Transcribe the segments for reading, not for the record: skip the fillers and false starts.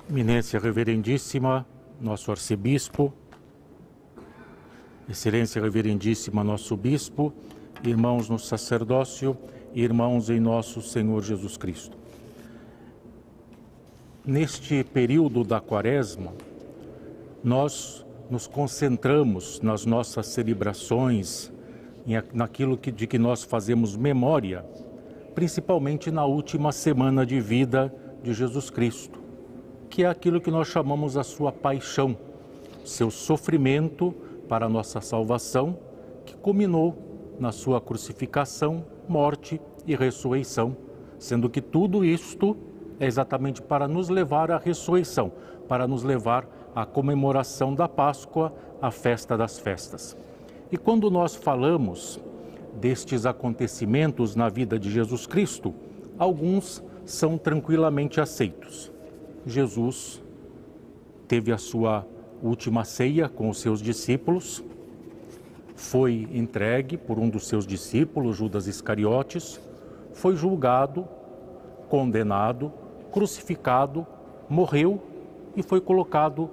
Eminência Reverendíssima, nosso arcebispo, Excelência Reverendíssima, nosso bispo, irmãos no sacerdócio e irmãos em nosso Senhor Jesus Cristo. Neste período da Quaresma, nós nos concentramos nas nossas celebrações, naquilo de que nós fazemos memória, principalmente na última semana de vida de Jesus Cristo, que é aquilo que nós chamamos a sua paixão, seu sofrimento para a nossa salvação, que culminou na sua crucificação, morte e ressurreição, sendo que tudo isto é exatamente para nos levar à ressurreição, para nos levar à comemoração da Páscoa, à festa das festas. E quando nós falamos destes acontecimentos na vida de Jesus Cristo, alguns são tranquilamente aceitos. Jesus teve a sua última ceia com os seus discípulos, foi entregue por um dos seus discípulos, Judas Iscariotes, foi julgado, condenado, crucificado, morreu e foi colocado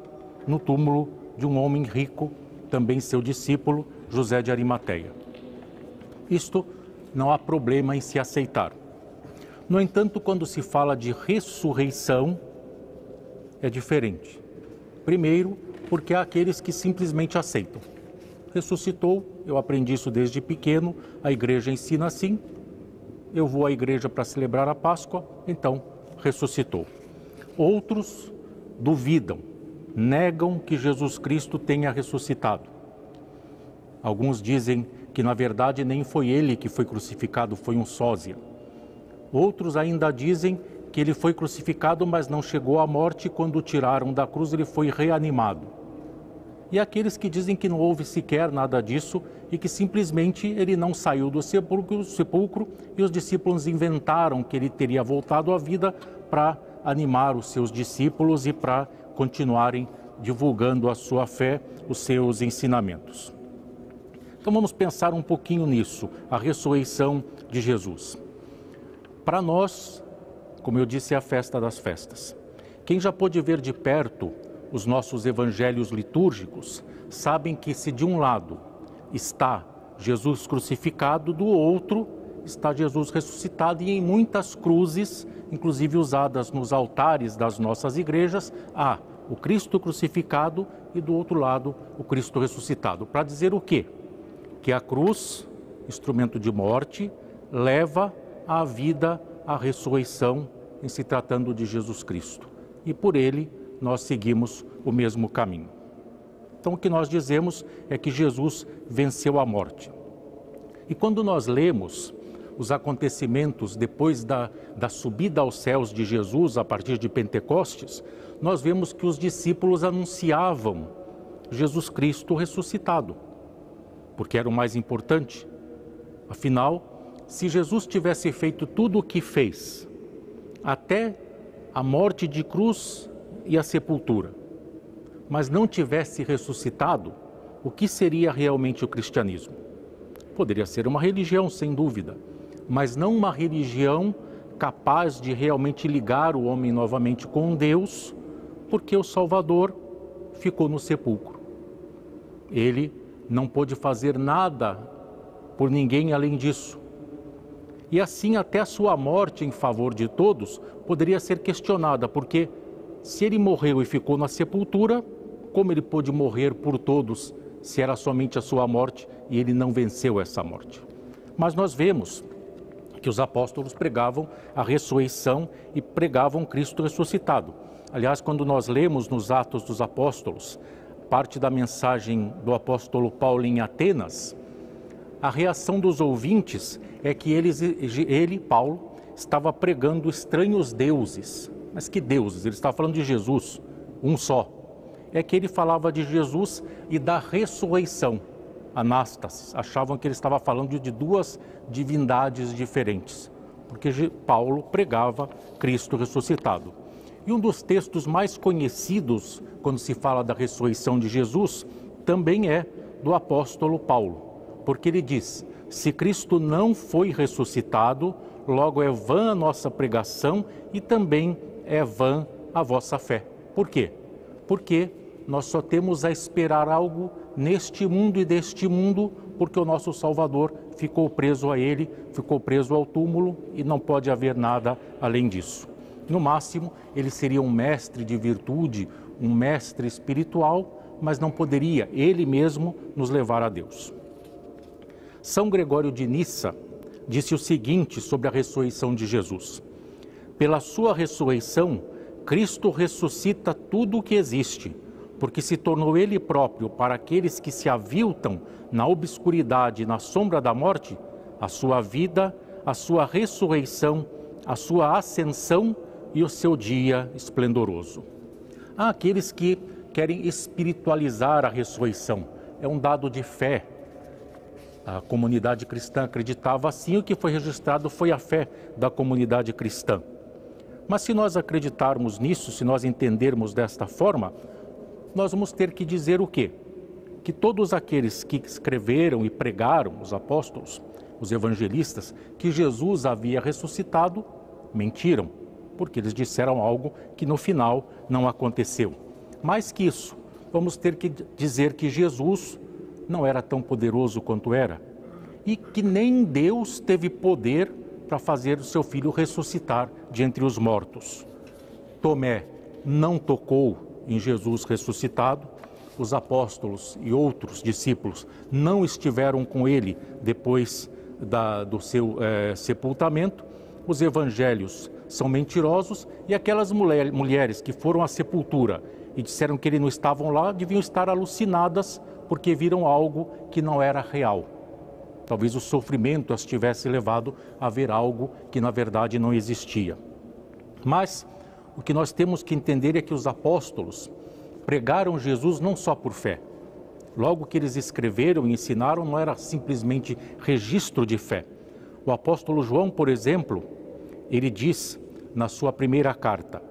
no túmulo de um homem rico, também seu discípulo, José de Arimateia. Isto não há problema em se aceitar. No entanto, quando se fala de ressurreição, é diferente. Primeiro, porque há aqueles que simplesmente aceitam. Ressuscitou, eu aprendi isso desde pequeno, a igreja ensina assim, eu vou à igreja para celebrar a Páscoa, então ressuscitou. Outros duvidam, negam que Jesus Cristo tenha ressuscitado. Alguns dizem que na verdade nem foi ele que foi crucificado, foi um sósia. Outros ainda dizem que ele foi crucificado, mas não chegou à morte, quando o tiraram da cruz ele foi reanimado. E aqueles que dizem que não houve sequer nada disso e que simplesmente ele não saiu do sepulcro e os discípulos inventaram que ele teria voltado à vida para animar os seus discípulos e para continuarem divulgando a sua fé, os seus ensinamentos. Então vamos pensar um pouquinho nisso, a ressurreição de Jesus. Para nós, como eu disse, é a festa das festas. Quem já pôde ver de perto os nossos evangelhos litúrgicos, sabem que se de um lado está Jesus crucificado, do outro está Jesus ressuscitado, e em muitas cruzes, inclusive usadas nos altares das nossas igrejas, há o Cristo crucificado e do outro lado o Cristo ressuscitado. Para dizer o quê? Que a cruz, instrumento de morte, leva à vida, à ressurreição, em se tratando de Jesus Cristo. E por ele nós seguimos o mesmo caminho. Então o que nós dizemos é que Jesus venceu a morte. E quando nós lemos os acontecimentos depois da subida aos céus de Jesus, a partir de Pentecostes, nós vemos que os discípulos anunciavam Jesus Cristo ressuscitado, porque era o mais importante. Afinal, se Jesus tivesse feito tudo o que fez, até a morte de cruz e a sepultura, mas não tivesse ressuscitado, o que seria realmente o cristianismo? Poderia ser uma religião, sem dúvida, mas não uma religião capaz de realmente ligar o homem novamente com Deus, porque o Salvador ficou no sepulcro. Ele não pôde fazer nada por ninguém além disso. E assim até a sua morte em favor de todos poderia ser questionada, porque se ele morreu e ficou na sepultura, como ele pôde morrer por todos se era somente a sua morte e ele não venceu essa morte? Mas nós vemos que os apóstolos pregavam a ressurreição e pregavam Cristo ressuscitado. Aliás, quando nós lemos nos Atos dos Apóstolos, parte da mensagem do apóstolo Paulo em Atenas, a reação dos ouvintes é que ele, Paulo, estava pregando estranhos deuses. Mas que deuses? Ele estava falando de Jesus, um só. É que ele falava de Jesus e da ressurreição. Anástasis, achavam que ele estava falando de duas divindades diferentes, porque Paulo pregava Cristo ressuscitado. E um dos textos mais conhecidos, quando se fala da ressurreição de Jesus, também é do apóstolo Paulo, porque ele diz: se Cristo não foi ressuscitado, logo é vã a nossa pregação e também é vã a vossa fé. Por quê? Porque nós só temos a esperar algo neste mundo e deste mundo, porque o nosso Salvador ficou preso a ele, ficou preso ao túmulo e não pode haver nada além disso. No máximo, ele seria um mestre de virtude, um mestre espiritual, mas não poderia ele mesmo nos levar a Deus. São Gregório de Nissa disse o seguinte sobre a ressurreição de Jesus: pela sua ressurreição, Cristo ressuscita tudo o que existe, porque se tornou Ele próprio para aqueles que se aviltam na obscuridade e na sombra da morte, a sua vida, a sua ressurreição, a sua ascensão e o seu dia esplendoroso. Há aqueles que querem espiritualizar a ressurreição. É um dado de fé. A comunidade cristã acreditava assim, o que foi registrado foi a fé da comunidade cristã. Mas se nós acreditarmos nisso, se nós entendermos desta forma, nós vamos ter que dizer o quê? Que todos aqueles que escreveram e pregaram, os apóstolos, os evangelistas, que Jesus havia ressuscitado, mentiram, porque eles disseram algo que no final não aconteceu. Mais que isso, vamos ter que dizer que Jesus não era tão poderoso quanto era e que nem Deus teve poder para fazer o seu filho ressuscitar de entre os mortos. Tomé não tocou em Jesus ressuscitado, os apóstolos e outros discípulos não estiveram com ele depois do seu sepultamento, os evangelhos são mentirosos e aquelas mulheres que foram à sepultura e disseram que ele não estavam lá, deviam estar alucinadas porque viram algo que não era real. Talvez o sofrimento as tivesse levado a ver algo que na verdade não existia. Mas o que nós temos que entender é que os apóstolos pregaram Jesus não só por fé. Logo que eles escreveram e ensinaram, não era simplesmente registro de fé. O apóstolo João, por exemplo, ele diz na sua primeira carta: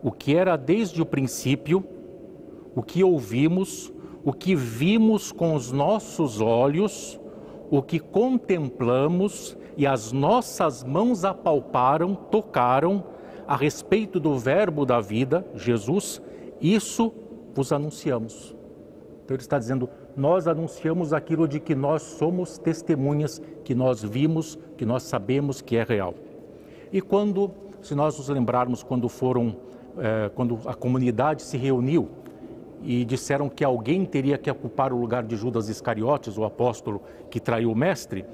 o que era desde o princípio, o que ouvimos, o que vimos com os nossos olhos, o que contemplamos e as nossas mãos apalparam, tocaram, a respeito do verbo da vida, Jesus, isso vos anunciamos. Então ele está dizendo, nós anunciamos aquilo de que nós somos testemunhas, que nós vimos, que nós sabemos que é real. E se nós nos lembrarmos quando a comunidade se reuniu e disseram que alguém teria que ocupar o lugar de Judas Iscariotes, o apóstolo que traiu o mestre,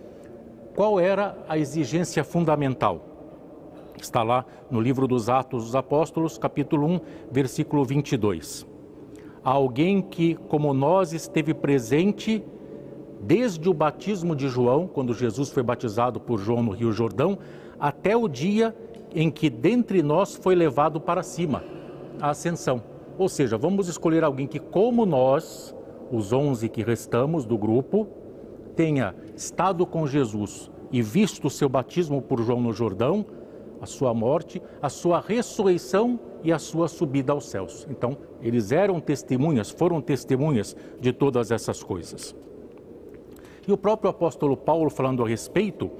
qual era a exigência fundamental? Está lá no livro dos Atos dos Apóstolos, capítulo 1, versículo 22. Alguém que, como nós, esteve presente desde o batismo de João, quando Jesus foi batizado por João no Rio Jordão, até o dia em que dentre nós foi levado para cima, a ascensão. Ou seja, vamos escolher alguém que, como nós, os 11 que restamos do grupo, tenha estado com Jesus e visto o seu batismo por João no Jordão, a sua morte, a sua ressurreição e a sua subida aos céus. Então, eles foram testemunhas de todas essas coisas. E o próprio apóstolo Paulo, falando a respeito,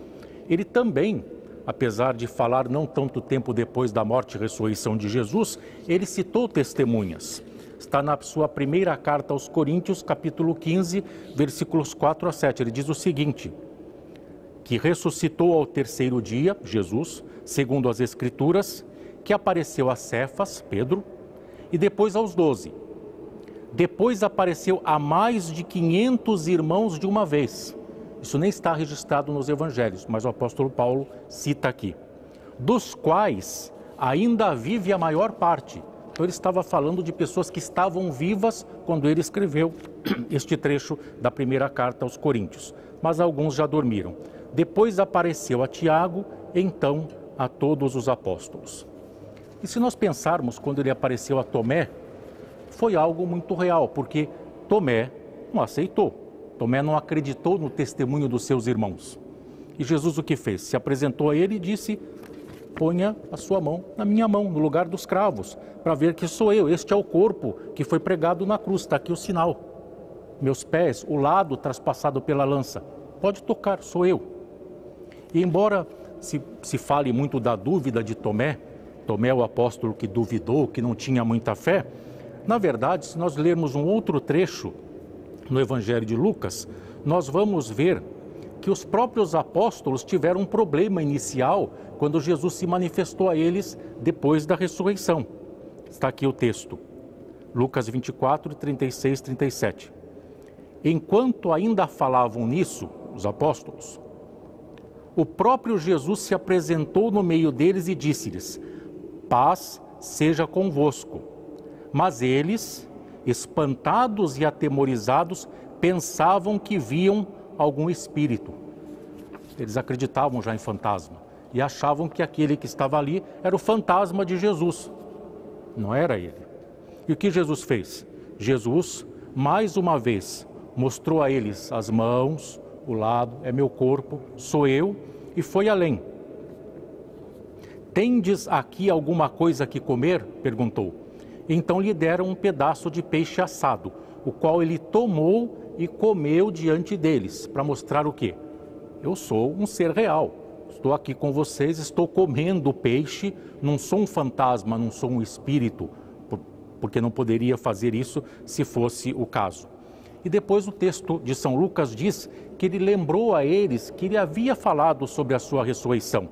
ele também, apesar de falar não tanto tempo depois da morte e ressurreição de Jesus, ele citou testemunhas. Está na sua primeira carta aos Coríntios, capítulo 15, versículos 4 a 7. Ele diz o seguinte: que ressuscitou ao terceiro dia, Jesus, segundo as Escrituras, que apareceu a Cefas, Pedro, e depois aos 12. Depois apareceu a mais de 500 irmãos de uma vez. Isso nem está registrado nos evangelhos, mas o apóstolo Paulo cita aqui. Dos quais ainda vive a maior parte. Então ele estava falando de pessoas que estavam vivas quando ele escreveu este trecho da primeira carta aos Coríntios. Mas alguns já dormiram. Depois apareceu a Tiago, então a todos os apóstolos. E se nós pensarmos quando ele apareceu a Tomé, foi algo muito real, porque Tomé não aceitou. Tomé não acreditou no testemunho dos seus irmãos. E Jesus o que fez? Se apresentou a ele e disse, ponha a sua mão na minha mão, no lugar dos cravos, para ver que sou eu. Este é o corpo que foi pregado na cruz, está aqui o sinal. Meus pés, o lado traspassado pela lança. Pode tocar, sou eu. E embora se fale muito da dúvida de Tomé, Tomé, o apóstolo que duvidou, que não tinha muita fé. Na verdade, se nós lermos um outro trecho no Evangelho de Lucas, nós vamos ver que os próprios apóstolos tiveram um problema inicial quando Jesus se manifestou a eles depois da ressurreição. Está aqui o texto, Lucas 24, 36, 37. Enquanto ainda falavam nisso, os apóstolos, o próprio Jesus se apresentou no meio deles e disse-lhes: paz seja convosco. Mas eles, espantados e atemorizados, pensavam que viam algum espírito. Eles acreditavam já em fantasma e achavam que aquele que estava ali era o fantasma de Jesus. Não era ele. E o que Jesus fez? Jesus, mais uma vez, mostrou a eles as mãos, o lado, é meu corpo, sou eu, e foi além. Tendes aqui alguma coisa que comer? Perguntou. Então lhe deram um pedaço de peixe assado, o qual ele tomou e comeu diante deles, para mostrar o quê? Eu sou um ser real, estou aqui com vocês, estou comendo peixe, não sou um fantasma, não sou um espírito, porque não poderia fazer isso se fosse o caso. E depois o texto de São Lucas diz que ele lembrou a eles que ele havia falado sobre a sua ressurreição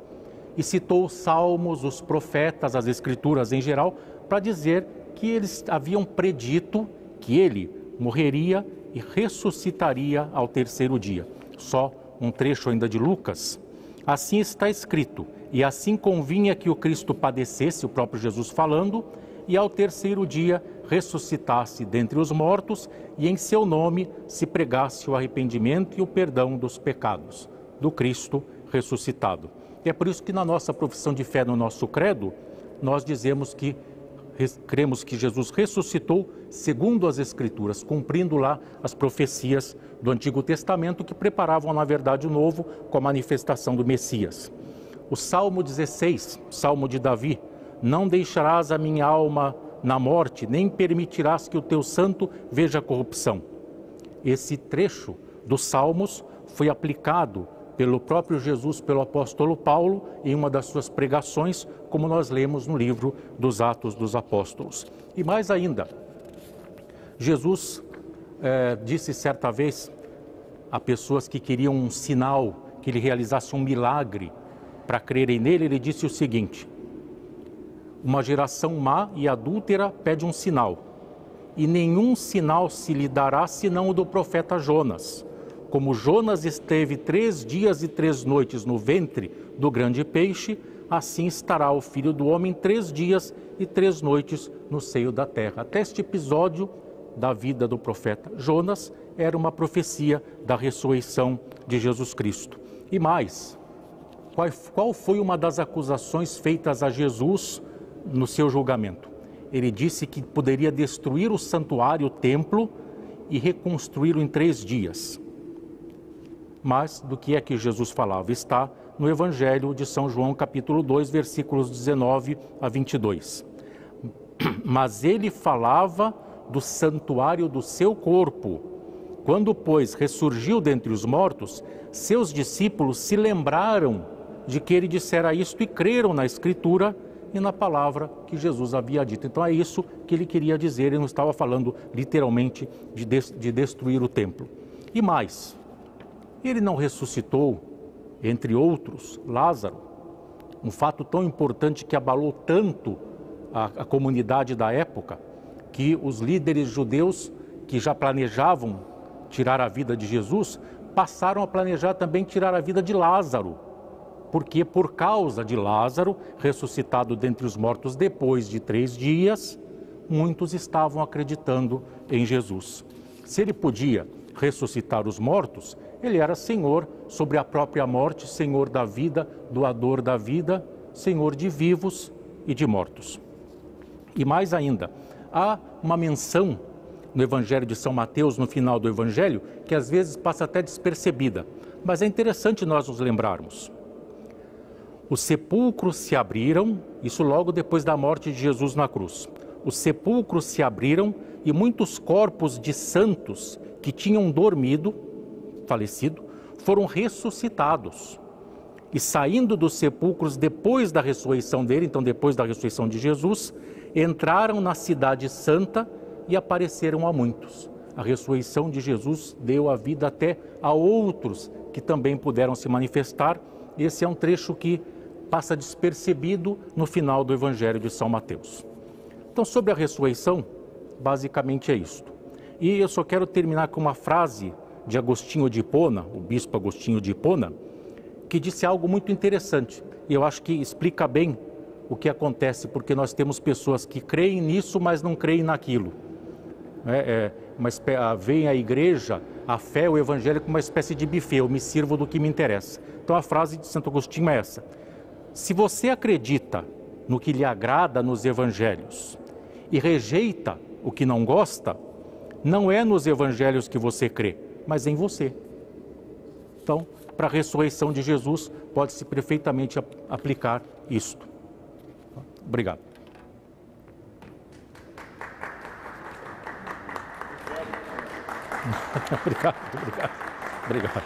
e citou os salmos, os profetas, as escrituras em geral, para dizer que eles haviam predito que ele morreria e ressuscitaria ao terceiro dia. Só um trecho ainda de Lucas. Assim está escrito, e assim convinha que o Cristo padecesse, o próprio Jesus falando, e ao terceiro dia ressuscitasse dentre os mortos, e em seu nome se pregasse o arrependimento e o perdão dos pecados do Cristo ressuscitado. E é por isso que na nossa profissão de fé, no nosso credo, nós dizemos que cremos que Jesus ressuscitou segundo as Escrituras, cumprindo lá as profecias do Antigo Testamento que preparavam, na verdade, o novo com a manifestação do Messias. O Salmo 16, Salmo de Davi: não deixarás a minha alma na morte, nem permitirás que o teu santo veja corrupção. Esse trecho dos Salmos foi aplicado pelo próprio Jesus, pelo apóstolo Paulo, em uma das suas pregações, como nós lemos no livro dos Atos dos Apóstolos. E mais ainda, Jesus disse certa vez a pessoas que queriam um sinal, que ele realizasse um milagre para crerem nele, ele disse o seguinte: uma geração má e adúltera pede um sinal, e nenhum sinal se lhe dará senão o do profeta Jonas. Como Jonas esteve 3 dias e 3 noites no ventre do grande peixe, assim estará o Filho do Homem 3 dias e 3 noites no seio da terra. Até este episódio da vida do profeta Jonas era uma profecia da ressurreição de Jesus Cristo. E mais, qual foi uma das acusações feitas a Jesus no seu julgamento? Ele disse que poderia destruir o santuário, o templo, e reconstruí-lo em 3 dias. Mas do que é que Jesus falava? Está no Evangelho de São João, capítulo 2, versículos 19 a 22. Mas ele falava do santuário do seu corpo. Quando, pois, ressurgiu dentre os mortos, seus discípulos se lembraram de que ele dissera isto e creram na Escritura e na palavra que Jesus havia dito. Então é isso que ele queria dizer, ele não estava falando literalmente de destruir o templo. E mais, ele não ressuscitou, entre outros, Lázaro, um fato tão importante que abalou tanto a comunidade da época, que os líderes judeus que já planejavam tirar a vida de Jesus, passaram a planejar também tirar a vida de Lázaro, porque por causa de Lázaro, ressuscitado dentre os mortos depois de 3 dias, muitos estavam acreditando em Jesus. Se ele podia ressuscitar os mortos, ele era Senhor sobre a própria morte, Senhor da vida, doador da vida, Senhor de vivos e de mortos. E mais ainda, há uma menção no Evangelho de São Mateus, no final do Evangelho, que às vezes passa até despercebida, mas é interessante nós nos lembrarmos. Os sepulcros se abriram, isso logo depois da morte de Jesus na cruz. Os sepulcros se abriram e muitos corpos de santos que tinham dormido, falecido, foram ressuscitados. e saindo dos sepulcros depois da ressurreição dele, então depois da ressurreição de Jesus, entraram na cidade santa e apareceram a muitos. A ressurreição de Jesus deu a vida até a outros que também puderam se manifestar. Esse é um trecho que passa despercebido no final do Evangelho de São Mateus. Então, sobre a ressurreição, basicamente é isto. E eu só quero terminar com uma frase de Agostinho de Hipona, o bispo Agostinho de Hipona, que disse algo muito interessante. E eu acho que explica bem o que acontece, porque nós temos pessoas que creem nisso, mas não creem naquilo. Veem a igreja, a fé, o evangelho como uma espécie de buffet, eu me sirvo do que me interessa. Então a frase de Santo Agostinho é essa: se você acredita no que lhe agrada nos evangelhos e rejeita o que não gosta, não é nos evangelhos que você crê, mas em você. Então, para a ressurreição de Jesus, pode-se perfeitamente aplicar isto. Obrigado. Obrigado.